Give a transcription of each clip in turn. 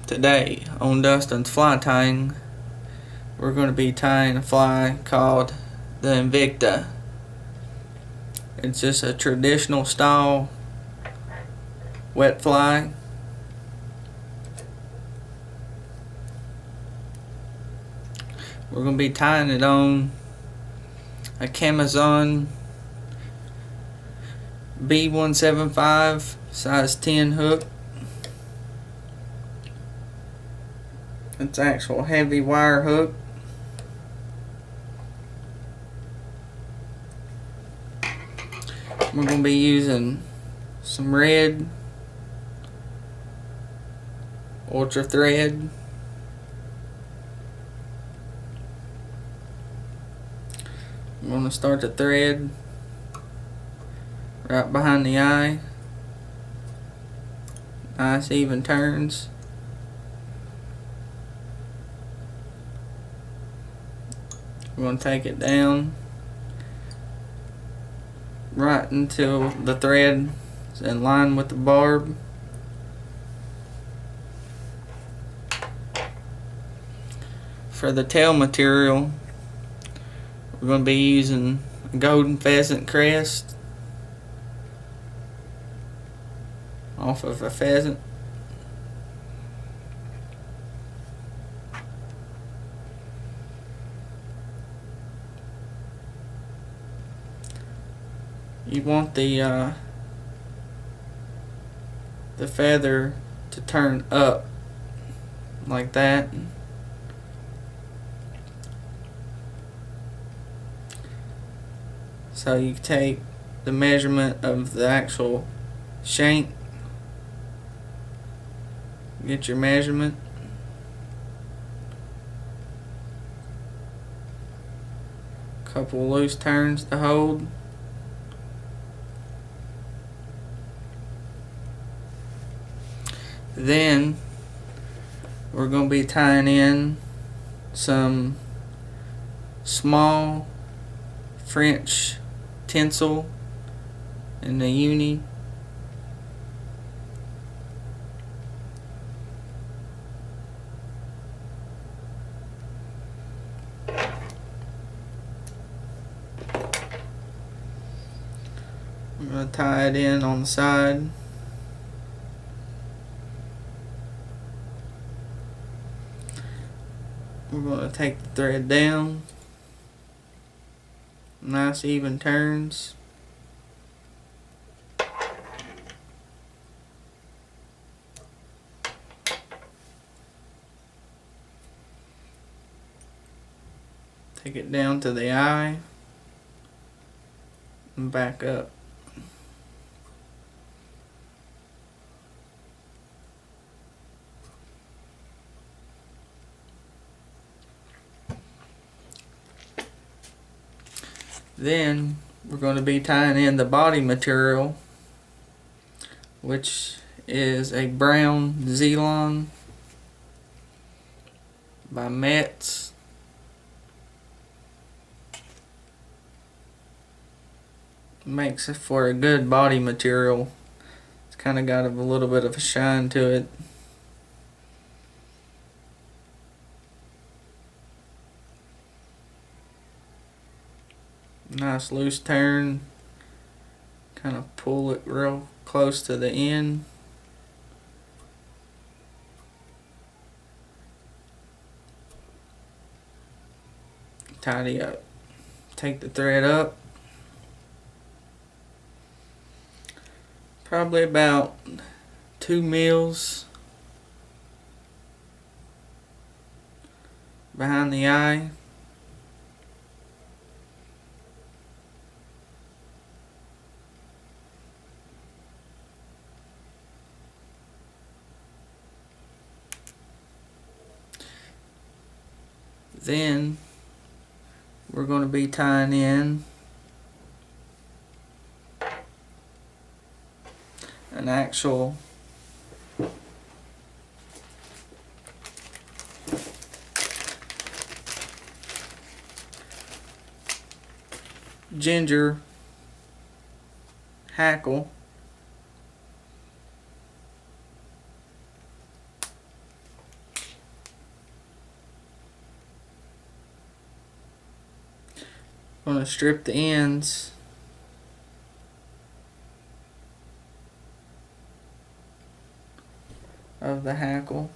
Today on Dustin's Flytying, we're going to be tying a fly called the Invicta. It's just a traditional style wet fly. We're going to be tying it on a Camazon B175 size 10 hook. It's actual heavy wire hook. We're going to be using some red ultra thread. I'm going to start the thread right behind the eye. Nice even turns. We're going to take it down right until the thread is in line with the barb. For the tail material, we're going to be using a golden pheasant crest off of a pheasant. You want the feather to turn up like that. So you take the measurement of the actual shank, get your measurement, couple loose turns to hold. Then we're going to be tying in some small French tinsel in the uni. I'm going to tie it in on the side. We're going to take the thread down. Nice even turns. Take it down to the eye and back up. Then we're going to be tying in the body material, which is a brown Zelon by Metz. Makes it for a good body material. It's kind of got a little bit of a shine to it. Nice loose turn. Kind of pull it real close to the end. Tidy up. Take the thread up. Probably about 2 mils behind the eye. Then we're going to be tying in an actual ginger hackle. I'm going to strip the ends of the hackle.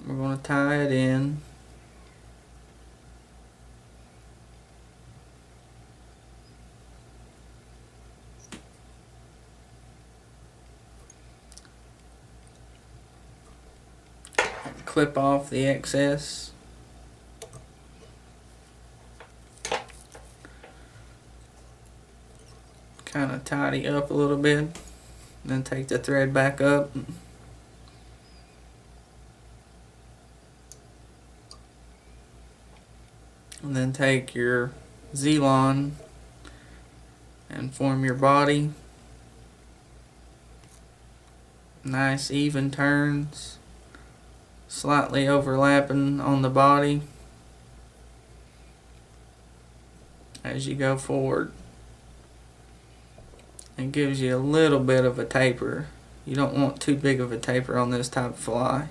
We're going to tie it in. Clip off the excess. Kind of tidy up a little bit. Then take the thread back up. And then take your Z-line and form your body. Nice even turns, slightly overlapping on the body as you go forward. It gives you a little bit of a taper. You don't want too big of a taper on this type of fly.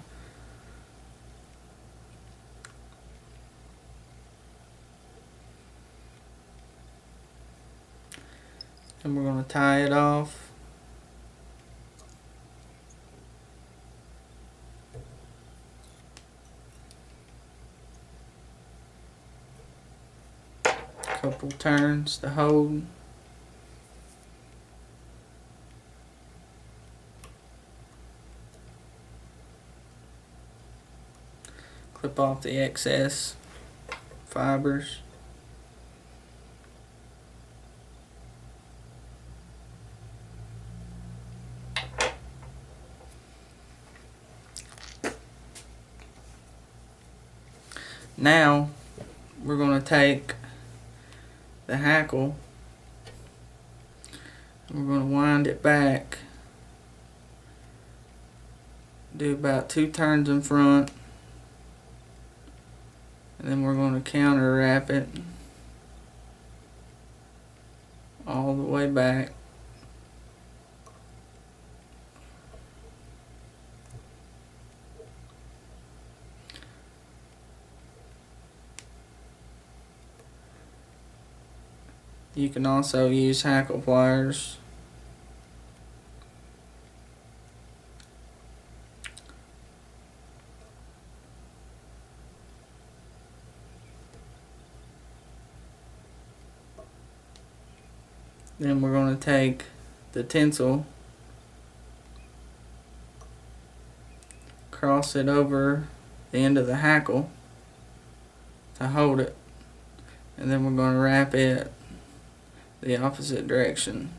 And we're going to tie it off. Couple turns to hold. Clip off the excess fibers. Now we're going to take the hackle and we're going to wind it back. Do about 2 turns in front, and then we're going to counter wrap it all the way back. You can also use hackle pliers. Then we're going to take the tinsel, cross it over the end of the hackle to hold it, and then we're going to wrap it the opposite direction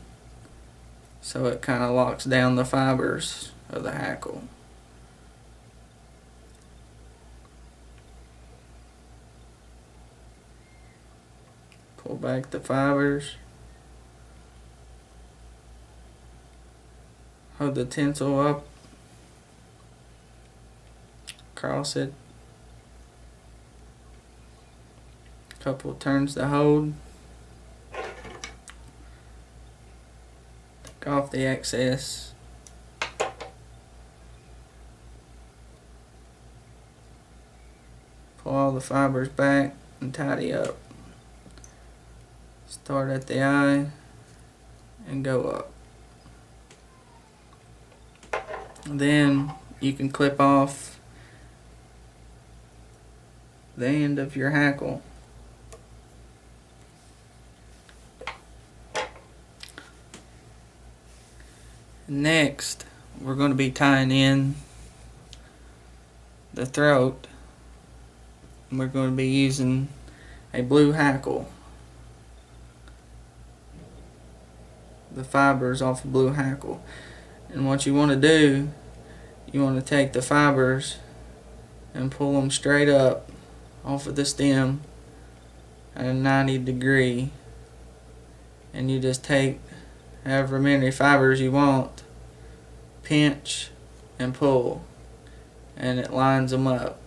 so it kind of locks down the fibers of the hackle. Pull back the fibers. Hold the tinsel up. Cross it. Couple turns to hold. Take off the excess. Pull all the fibers back and tidy up. Start at the eye and go up. Then you can clip off the end of your hackle. Next, we're going to be tying in the throat. We're going to be using a blue hackle. The fibers off a blue hackle. And what you want to do, you want to take the fibers and pull them straight up off of the stem at a 90-degree. And you just take however many fibers you want, pinch and pull, and it lines them up.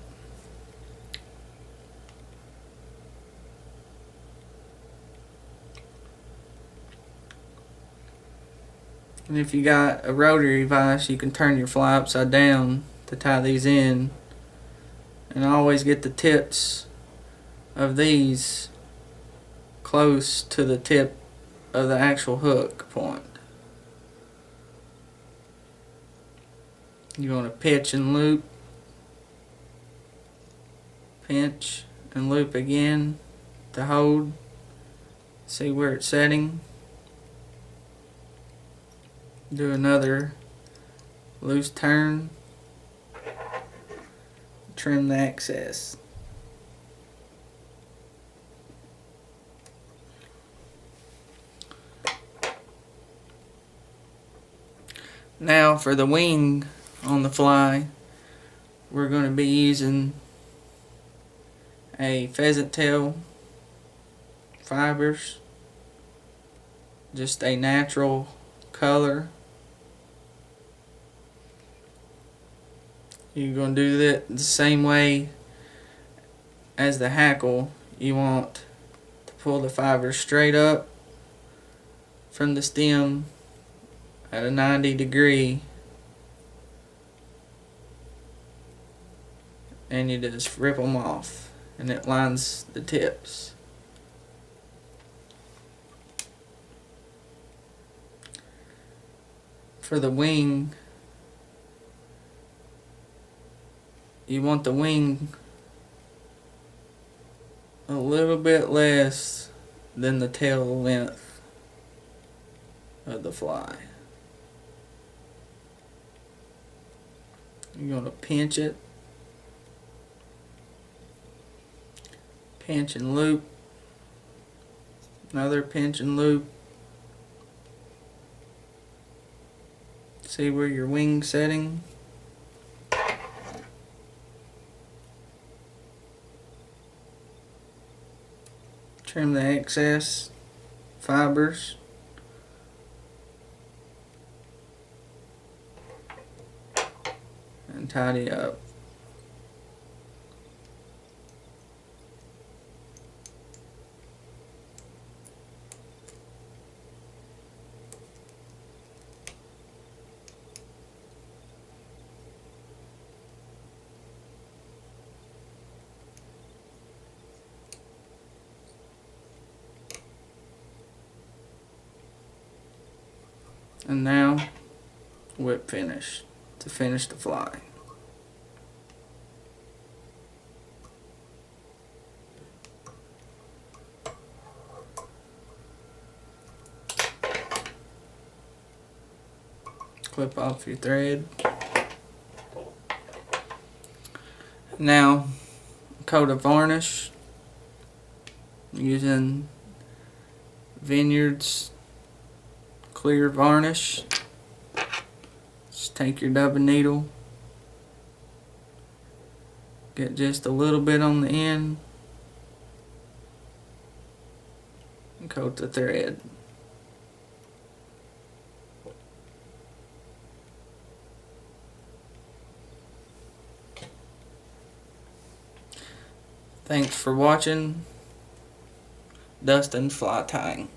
And if you got a rotary vise, you can turn your fly upside down to tie these in And always get the tips of these close to the tip of the actual hook point. You're going to pitch and loop, pinch and loop again to hold. See where it's setting. Do another loose turn. Trim the excess. Now for the wing on the fly, we're going to be using a pheasant tail fibers, just a natural color. You're going to do that the same way as the hackle. You want to pull the fibers straight up from the stem at a 90-degree, and you just rip them off, and it lines the tips. For the wing, you want the wing a little bit less than the tail length of the fly. You're going to pinch it, pinch and loop, another pinch and loop. See where your wing's setting. Trim the excess fibers. And tidy up. And now whip finish to finish the fly. Clip off your thread. Now coat of varnish using Vineyard's clear varnish. Just take your dubbing needle, get just a little bit on the end, and coat the thread. Thanks for watching. Dustin's Fly Tying.